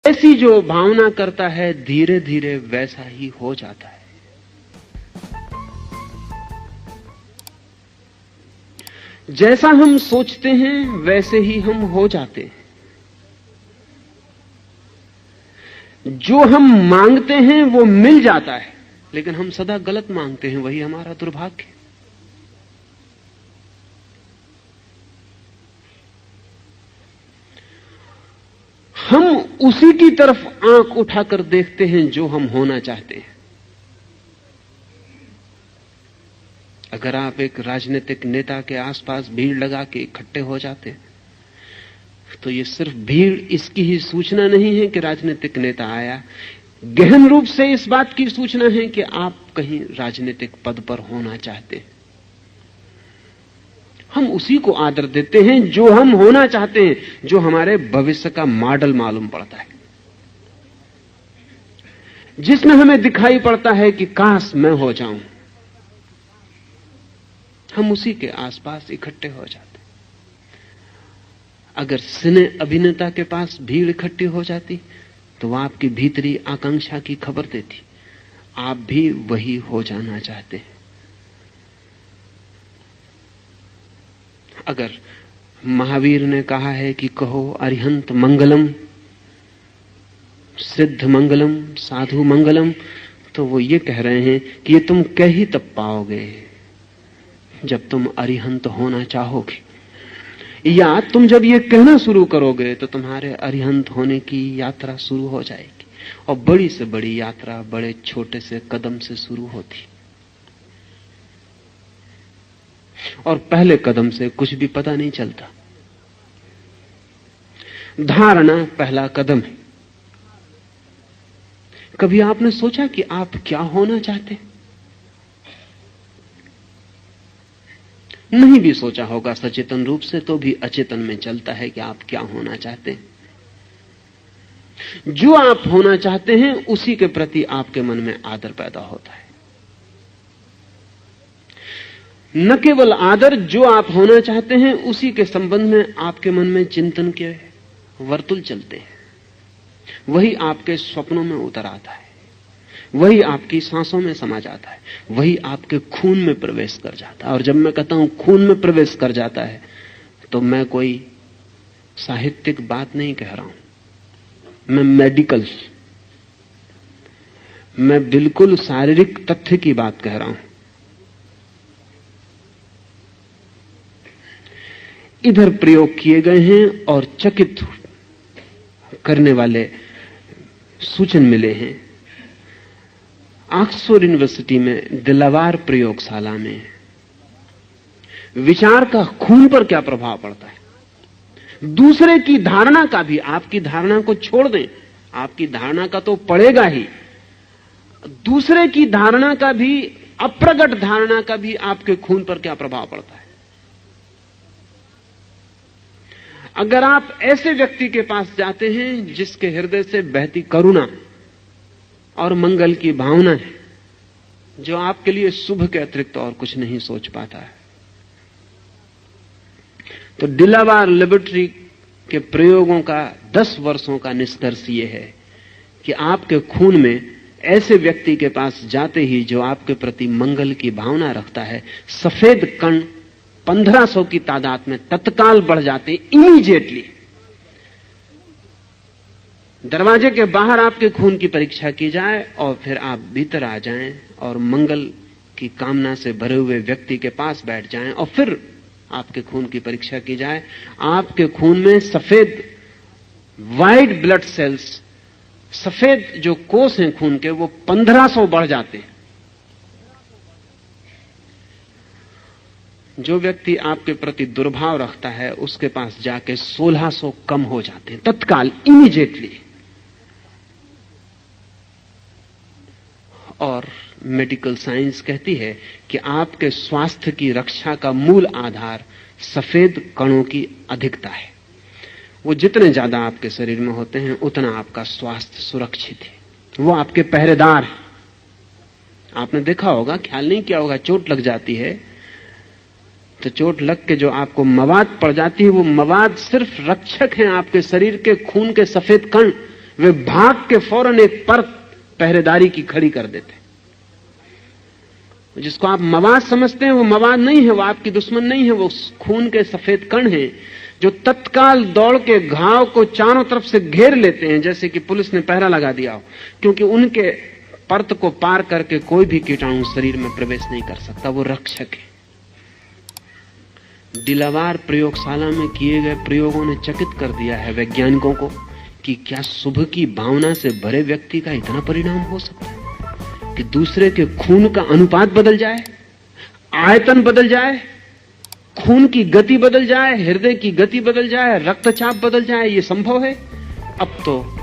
ऐसी जो भावना करता है धीरे धीरे वैसा ही हो जाता है। जैसा हम सोचते हैं वैसे ही हम हो जाते हैं। जो हम मांगते हैं वो मिल जाता है, लेकिन हम सदा गलत मांगते हैं, वही हमारा दुर्भाग्य। हम उसी की तरफ आंख उठाकर देखते हैं जो हम होना चाहते हैं। अगर आप एक राजनीतिक नेता के आसपास भीड़ लगा के इकट्ठे हो जाते हैं, तो ये सिर्फ भीड़ इसकी ही सूचना नहीं है कि राजनीतिक नेता आया, गहन रूप से इस बात की सूचना है कि आप कहीं राजनीतिक पद पर होना चाहते हैं। हम उसी को आदर देते हैं जो हम होना चाहते हैं, जो हमारे भविष्य का मॉडल मालूम पड़ता है, जिसमें हमें दिखाई पड़ता है कि काश मैं हो जाऊं। हम उसी के आसपास इकट्ठे हो जाते हैं। अगर सिने अभिनेता के पास भीड़ इकट्ठी हो जाती तो वह आपकी भीतरी आकांक्षा की खबर देती, आप भी वही हो जाना चाहते हैं। अगर महावीर ने कहा है कि कहो अरिहंत मंगलम, सिद्ध मंगलम, साधु मंगलम, तो वो ये कह रहे हैं कि ये तुम कह ही तब पाओगे जब तुम अरिहंत होना चाहोगे, या तुम जब ये कहना शुरू करोगे तो तुम्हारे अरिहंत होने की यात्रा शुरू हो जाएगी। और बड़ी से बड़ी यात्रा बड़े छोटे से कदम से शुरू होती, और पहले कदम से कुछ भी पता नहीं चलता। धारणा पहला कदम है। कभी आपने सोचा कि आप क्या होना चाहते हैं? नहीं भी सोचा होगा सचेतन रूप से, तो भी अचेतन में चलता है कि आप क्या होना चाहते हैं। जो आप होना चाहते हैं उसी के प्रति आपके मन में आदर पैदा होता है। न केवल आदर, जो आप होना चाहते हैं उसी के संबंध में आपके मन में चिंतन के वर्तुल चलते हैं। वही आपके स्वप्नों में उतर आता है, वही आपकी सांसों में समा जाता है, वही आपके खून में प्रवेश कर जाता है। और जब मैं कहता हूं खून में प्रवेश कर जाता है, तो मैं कोई साहित्यिक बात नहीं कह रहा हूं, मैं मेडिकल, मैं बिल्कुल शारीरिक तथ्य की बात कह रहा हूं। इधर प्रयोग किए गए हैं और चकित करने वाले सूचन मिले हैं। ऑक्सफोर्ड यूनिवर्सिटी में दिलावार प्रयोगशाला में विचार का खून पर क्या प्रभाव पड़ता है, दूसरे की धारणा का भी, आपकी धारणा को छोड़ दें, आपकी धारणा का तो पड़ेगा ही, दूसरे की धारणा का भी, अप्रगट धारणा का भी आपके खून पर क्या प्रभाव पड़ता है। अगर आप ऐसे व्यक्ति के पास जाते हैं जिसके हृदय से बहती करुणा और मंगल की भावना है, जो आपके लिए शुभ के अतिरिक्त और कुछ नहीं सोच पाता है, तो डिलावार लेबोरेटरी के प्रयोगों का 10 वर्षों का निष्कर्ष यह है कि आपके खून में ऐसे व्यक्ति के पास जाते ही जो आपके प्रति मंगल की भावना रखता है, सफेद कण 1500 की तादाद में तत्काल बढ़ जाते, इमीडिएटली। दरवाजे के बाहर आपके खून की परीक्षा की जाए और फिर आप भीतर आ जाएं और मंगल की कामना से भरे हुए व्यक्ति के पास बैठ जाएं और फिर आपके खून की परीक्षा की जाए, आपके खून में सफेद वाइट ब्लड सेल्स, सफेद जो कोष हैं खून के, वो 1500 बढ़ जाते हैं। जो व्यक्ति आपके प्रति दुर्भाव रखता है उसके पास जाके 1600 कम हो जाते हैं, तत्काल, इमीडिएटली। और मेडिकल साइंस कहती है कि आपके स्वास्थ्य की रक्षा का मूल आधार सफेद कणों की अधिकता है। वो जितने ज्यादा आपके शरीर में होते हैं उतना आपका स्वास्थ्य सुरक्षित है। वो आपके पहरेदार हैं। आपने देखा होगा, ख्याल नहीं किया होगा, चोट लग जाती है तो चोट लग के जो आपको मवाद पड़ जाती है, वो मवाद सिर्फ रक्षक हैं आपके शरीर के खून के सफेद कण, वे भाग के फौरन एक परत पहरेदारी की खड़ी कर देते। जिसको आप मवाद समझते हैं वो मवाद नहीं है, वो आपकी दुश्मन नहीं है, वो खून के सफेद कण हैं जो तत्काल दौड़ के घाव को चारों तरफ से घेर लेते हैं, जैसे कि पुलिस ने पहरा लगा दिया हो, क्योंकि उनके परत को पार करके कोई भी कीटाणु शरीर में प्रवेश नहीं कर सकता। वो रक्षक है। दिलावार प्रयोगशाला में किए गए प्रयोगों ने चकित कर दिया है वैज्ञानिकों को कि क्या शुभ की भावना से भरे व्यक्ति का इतना परिणाम हो सकता है कि दूसरे के खून का अनुपात बदल जाए, आयतन बदल जाए, खून की गति बदल जाए, हृदय की गति बदल जाए, रक्तचाप बदल जाए। यह संभव है? अब तो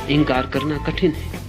इंकार करना कठिन है।